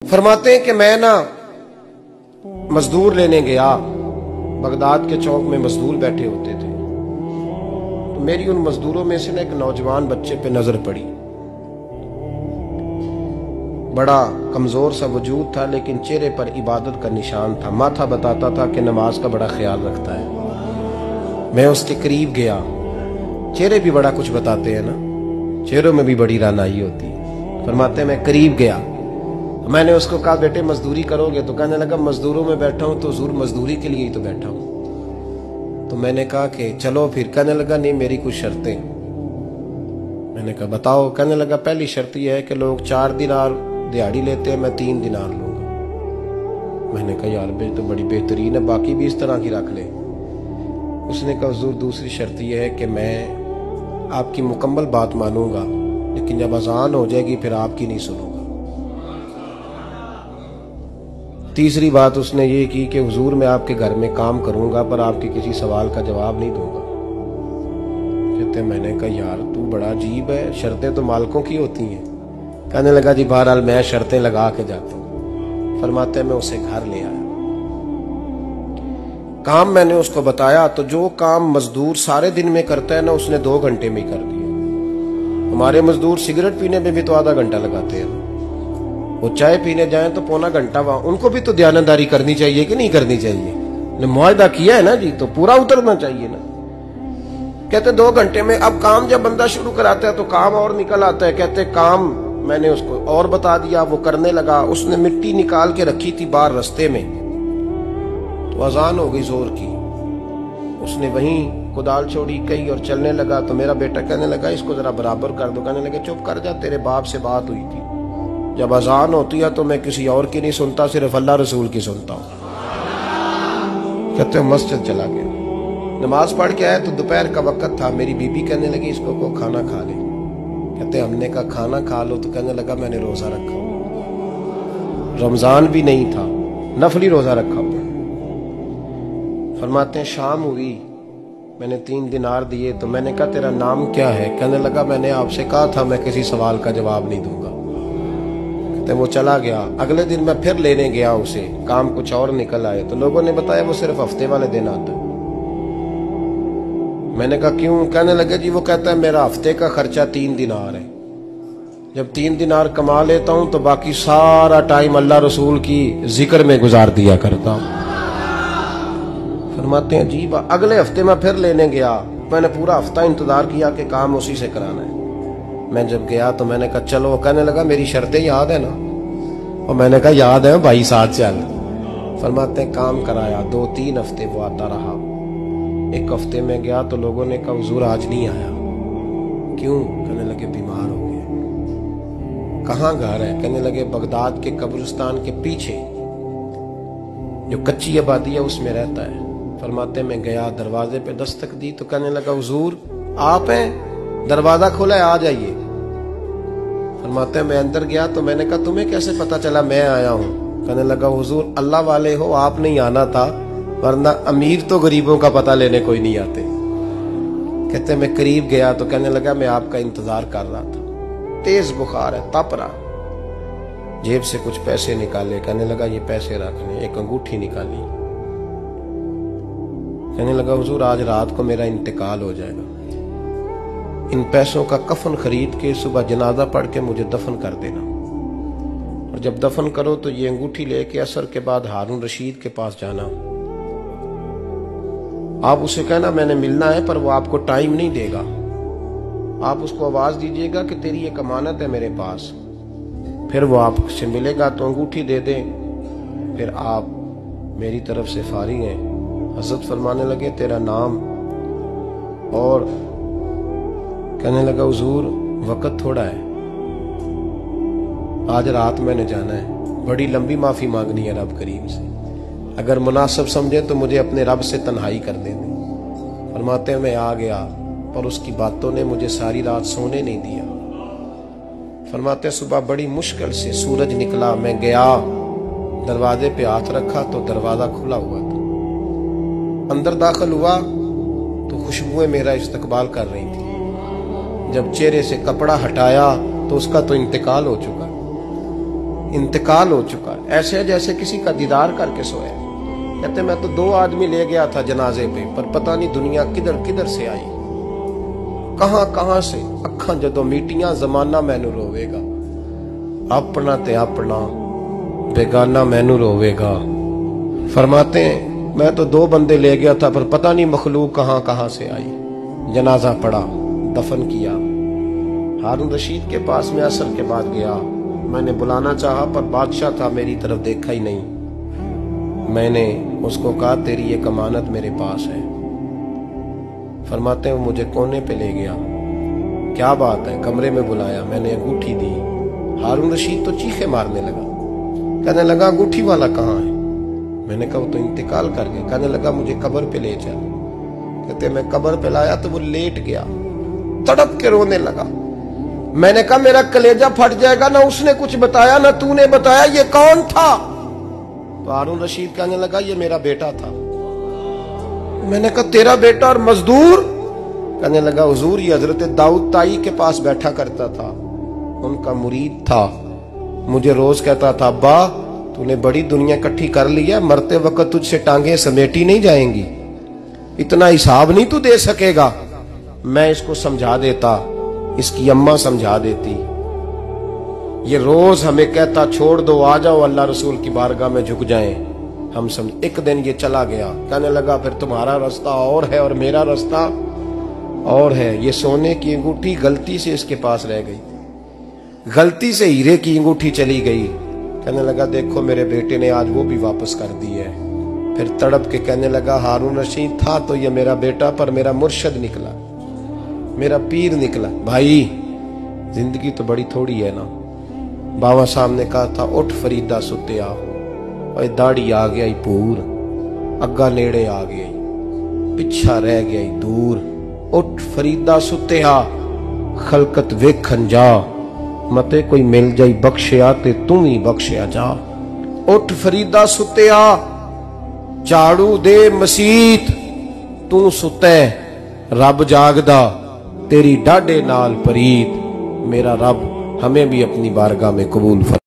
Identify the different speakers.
Speaker 1: फरमाते हैं कि मैं ना मजदूर लेने गया, बगदाद के चौक में मजदूर बैठे होते थे, तो मेरी उन मजदूरों में से ना एक नौजवान बच्चे पे नजर पड़ी। बड़ा कमजोर सा वजूद था, लेकिन चेहरे पर इबादत का निशान था। माथा बताता था कि नमाज का बड़ा ख्याल रखता है। मैं उसके करीब गया। चेहरे भी बड़ा कुछ बताते हैं ना, चेहरों में भी बड़ी रानाई होती है। फरमाते हैं मैं करीब गया, मैंने उसको कहा बेटे मजदूरी करोगे? तो कहने लगा मजदूरों में बैठा हूं तो हुजूर मजदूरी के लिए ही तो बैठा हूं। तो मैंने कहा कि चलो फिर। कहने लगा नहीं मेरी कुछ शर्तें। मैंने कहा बताओ। कहने लगा पहली शर्त यह है कि लोग 4 दिनार दिहाड़ी लेते हैं, मैं 3 दिनार लूंगा। मैंने कहा यार बे तो बड़ी बेहतरीन है, बाकी भी इस तरह की रख ले। उसने कहा हुजूर दूसरी शर्त यह है कि मैं आपकी मुकम्मल बात मानूंगा, लेकिन जब अजान हो जाएगी फिर आपकी नहीं सुनूंगा। तीसरी बात उसने ये की कि हुजूर मैं आपके घर में काम करूंगा पर आपके किसी सवाल का जवाब नहीं दूंगा। कहते मैंने कहा यार तू बड़ा अजीब है, शर्तें तो मालिकों की होती हैं। कहने लगा जी बहरहाल मैं शर्तें लगा के जाता हूं। फरमाते मैं उसे घर ले आया, काम मैंने उसको बताया, तो जो काम मजदूर सारे दिन में करता है ना उसने 2 घंटे में ही कर दिया। हमारे मजदूर सिगरेट पीने में भी तो आधा घंटा लगाते हैं, वो चाय पीने जाएं तो पौना घंटा वहां। उनको भी तो दयानतदारी करनी चाहिए कि नहीं करनी चाहिए? ने मुआहदा किया है ना जी, तो पूरा उतरना चाहिए ना। कहते 2 घंटे में। अब काम जब बंदा शुरू कराता है तो काम और निकल आता है। कहते काम मैंने उसको और बता दिया, वो करने लगा। उसने मिट्टी निकाल के रखी थी बाहर रास्ते में, तो अजान हो गई जोर की। उसने वहीं कुदाल छोड़ी कही और चलने लगा। तो मेरा बेटा कहने लगा इसको जरा बराबर कर दो। कहने लगे चुप कर जा, तेरे बाप से बात हुई थी, जब अजान होती है तो मैं किसी और की नहीं सुनता, सिर्फ अल्लाह रसूल की सुनता हूं। कहते मस्जिद चला गया, नमाज पढ़ के आया तो दोपहर का वक्त था। मेरी बीबी कहने लगी इसको को खाना खा ले। कहते हमने कहा खाना खा लो, तो कहने लगा मैंने रोजा रखा, रमजान भी नहीं था, नफली रोजा रखा हुआ। फरमाते हैं शाम हुई, मैंने 3 दिनार दिए, तो मैंने कहा तेरा नाम क्या है? कहने लगा मैंने आपसे कहा था मैं किसी सवाल का जवाब नहीं दूंगा। वो चला गया। अगले दिन मैं फिर लेने गया उसे, काम कुछ और निकल आए, तो लोगों ने बताया वो सिर्फ हफ्ते वाले दिन आता है। मैंने कहा क्यों? कहने लगे जी वो कहता है मेरा हफ्ते का खर्चा 3 दिनार है, जब 3 दिनार कमा लेता हूं तो बाकी सारा टाइम अल्लाह रसूल की जिक्र में गुजार दिया करता हूं। फरमाते हैं अजीब। अगले हफ्ते मैं फिर लेने गया, मैंने पूरा हफ्ता इंतजार किया कि काम उसी से कराना है। मैं जब गया तो मैंने कहा चलो। कहने लगा मेरी शर्तें याद है ना? और मैंने कहा याद है भाई साथ चल। फरमाते हैं काम कराया, 2-3 हफ्ते वो आता रहा। एक हफ्ते में गया तो लोगों ने कहा हुजूर आज नहीं आया। क्यों? कहने लगे बीमार हो गए। कहाँ घर है? कहने लगे बगदाद के कब्रिस्तान के पीछे जो कच्ची आबादी है उसमें रहता है। फरमाते मैं गया, दरवाजे पे दस्तक दी तो कहने लगा हुजूर आप हैं? दरवाजा खोला है, आ जाइए। फरमाते हैं मैं अंदर गया तो मैंने कहा तुम्हें कैसे पता चला मैं आया हूं? कहने लगा हुजूर अल्लाह वाले हो, आप नहीं आना था, वरना अमीर तो गरीबों का पता लेने कोई नहीं आते। कहते मैं करीब गया तो कहने लगा मैं आपका इंतजार कर रहा था, तेज बुखार है, तप रहा। जेब से कुछ पैसे निकाले, कहने लगा ये पैसे रखने। एक अंगूठी निकाली, कहने लगा हुजूर आज रात को मेरा इंतकाल हो जाएगा, इन पैसों का कफन खरीद के सुबह जनाजा पढ़ के मुझे दफन कर देना, और जब दफन करो तो ये अंगूठी लेके असर के बाद हारून रशीद के पास जाना। आप उसे कहना मैंने मिलना है, पर वो आपको टाइम नहीं देगा। आप उसको आवाज दीजिएगा कि तेरी एक अमानत है मेरे पास, फिर वो आपसे मिलेगा तो अंगूठी दे दे, फिर आप मेरी तरफ से फारिग हैं। हजरत फरमाने लगे तेरा नाम? और कहने लगा हुजूर वक्त थोड़ा है, आज रात मैंने जाना है, बड़ी लंबी माफी मांगनी है रब करीम से, अगर मुनासिब समझे तो मुझे अपने रब से तन्हाई कर दे दे। फरमाते हैं मैं आ गया, पर उसकी बातों ने मुझे सारी रात सोने नहीं दिया। फरमाते सुबह बड़ी मुश्किल से सूरज निकला, मैं गया, दरवाजे पे हाथ रखा तो दरवाजा खुला हुआ था। अंदर दाखिल हुआ तो खुशबुएं मेरा इस्तकबाल कर रही थी। जब चेहरे से कपड़ा हटाया तो उसका तो इंतकाल हो चुका। इंतकाल हो चुका है, ऐसे जैसे किसी का दीदार करके सोया। कहते मैं तो 2 आदमी ले गया था जनाजे पे, पर पता नहीं दुनिया किधर किधर से आई, कहां कहां से। अखा जदों मीटियां जमाना मैनू रोवेगा, अपना ते अपना बेगाना मैनू रोवेगा। फरमाते हैं मैं तो 2 बंदे ले गया था, पर पता नहीं मखलूक कहां कहां से आई। जनाजा पड़ा, दफन किया। हारून रशीद के पास में असर के बाद गया, मैंने बुलाना चाहा पर बादशाह था, मेरी तरफ देखा ही नहीं। मैंने उसको कहा तेरी ये कमानत मेरे पास है। फरमाते हैं मुझे कोने पे ले गया, क्या बात है, कमरे में बुलाया, मैंने अंगूठी दी। हारून रशीद तो चीखे मारने लगा, कहने लगा अंगूठी वाला कहाँ है? मैंने कहा वो तो इंतकाल कर गया। कहने लगा मुझे कब्र पे ले चल। कहते मैं कब्र पे लाया तो वो लेट गया, तड़प के रोने लगा। मैंने कहा मेरा कलेजा फट जाएगा, ना उसने कुछ बताया ना तूने बताया, ये कौन था? तो हारून रशीद कहने लगा ये मेरा बेटा था। मैंने कहा तेरा बेटा और मजदूर? कहने लगा हुजूर ये हजरत दाऊद ताई के पास बैठा करता था, उनका मुरीद था, मुझे रोज कहता था अब्बा तूने बड़ी दुनिया इकट्ठी कर ली है, मरते वक्त तुझसे टांगे समेटी नहीं जाएंगी, इतना हिसाब नहीं तू दे सकेगा। मैं इसको समझा देता, इसकी अम्मा समझा देती। ये रोज हमें कहता छोड़ दो, आ जाओ अल्लाह रसूल की बारगाह में झुक जाएं। हम समझ। एक दिन ये चला गया, कहने लगा फिर तुम्हारा रास्ता और है और मेरा रास्ता और है। ये सोने की अंगूठी गलती से इसके पास रह गई, गलती से हीरे की अंगूठी चली गई। कहने लगा देखो मेरे बेटे ने आज वो भी वापस कर दी है। फिर तड़प के कहने लगा हारून रशीद था तो ये मेरा बेटा, पर मेरा मुर्शद निकला, मेरा पीर निकला। भाई जिंदगी तो बड़ी थोड़ी है ना। बाबा साहब ने कहा था उठ फरीदा सुत्या, और दाढ़ी आ गया पूर, अग्गा नेड़े आ गया, पिछा रह गया दूर। उठ फरीदा सुत्या खलकत वेखन जा, मते कोई मिल जाई बख्शिया ते तू ही बख्शिया जा। उठ फरीदा सुत्या झाड़ू दे मसीत, तू सुते रब जागदा, तेरी डाडे नाल परीत। मेरा रब हमें भी अपनी बारगाह में कबूल फरमा।